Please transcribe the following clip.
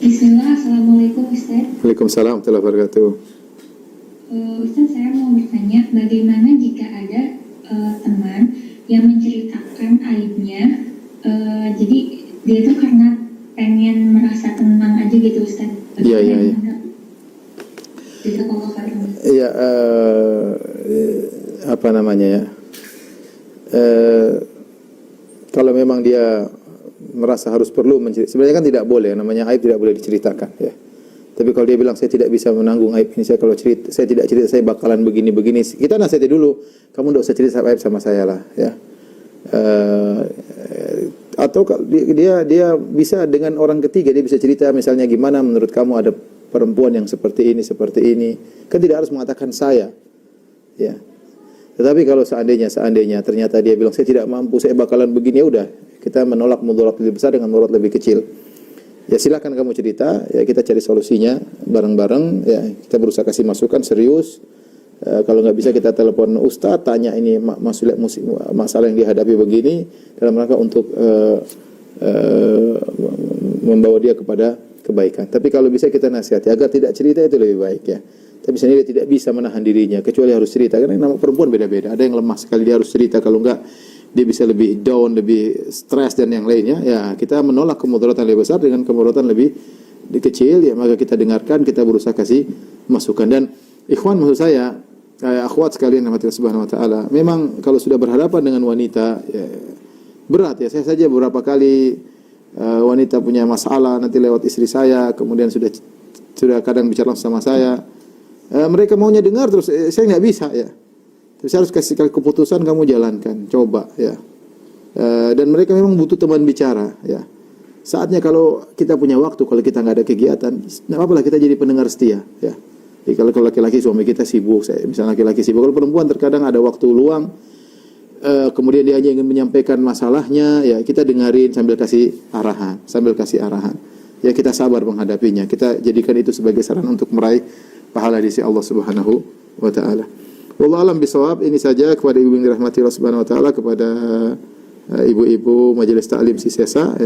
Bismillah, Assalamualaikum Ustaz. Waalaikumsalam warahmatullahi wabarakatuh. Ustaz, saya mau bertanya, bagaimana jika ada teman yang menceritakan aibnya, jadi dia tuh karena pengen merasa tenang aja gitu Ustaz. Iya. Iya, apa namanya ya? Kalau memang dia merasa harus perlu sebenarnya kan tidak boleh, namanya aib tidak boleh diceritakan ya. Tapi kalau dia bilang saya tidak bisa menanggung aib ini, saya kalau cerita, saya tidak cerita saya bakalan begini, kita nasihati dulu, kamu tidak usah cerita aib sama saya lah ya. Atau dia bisa dengan orang ketiga, dia bisa cerita misalnya gimana menurut kamu ada perempuan yang seperti ini, kan tidak harus mengatakan saya ya. Tetapi kalau seandainya ternyata dia bilang saya tidak mampu, saya bakalan begini, ya udah, kita menolak mudarat lebih besar dengan mudarat lebih kecil. Ya silakan kamu cerita, ya kita cari solusinya bareng-bareng, ya kita berusaha kasih masukan serius. Kalau nggak bisa kita telepon ustaz, tanya ini masalah yang dihadapi begini, dalam rangka untuk membawa dia kepada kebaikan. Tapi kalau bisa kita nasihati agar tidak cerita, itu lebih baik ya. Tapi sendiri tidak bisa menahan dirinya, kecuali harus cerita. Karena nama perempuan beda-beda. Ada yang lemah sekali, dia harus cerita. Kalau enggak, dia bisa lebih down, lebih stres dan yang lainnya. Ya, kita menolak kemudaratan lebih besar dengan kemudaratan lebih kecil. Ya, maka kita dengarkan, kita berusaha kasih masukan. Dan ikhwan, maksud saya, akhwat sekalian rahmatillah subhanahu wa ta'ala, memang kalau sudah berhadapan dengan wanita, ya, berat ya. Saya saja beberapa kali wanita punya masalah nanti lewat istri saya, kemudian sudah kadang bicara sama saya. Mereka maunya dengar terus, saya nggak bisa ya. Terus saya harus kasih keputusan, kamu jalankan, coba ya. Dan mereka memang butuh teman bicara ya. Saatnya kalau kita punya waktu, kalau kita nggak ada kegiatan, nggak apa-apa lah kita jadi pendengar setia ya. Jadi kalau laki-laki suami kita sibuk, misalnya laki-laki sibuk, kalau perempuan terkadang ada waktu luang, kemudian dia hanya ingin menyampaikan masalahnya, ya kita dengarin sambil kasih arahan, Ya kita sabar menghadapinya. Kita jadikan itu sebagai saran untuk meraih pahala di sisi Allah Subhanahu wa taala. Wallahu alam bisawab. Ini saja kepada ibu yang dirahmati Allah Subhanahu wa taala, kepada ibu-ibu majelis taklim Sisesa.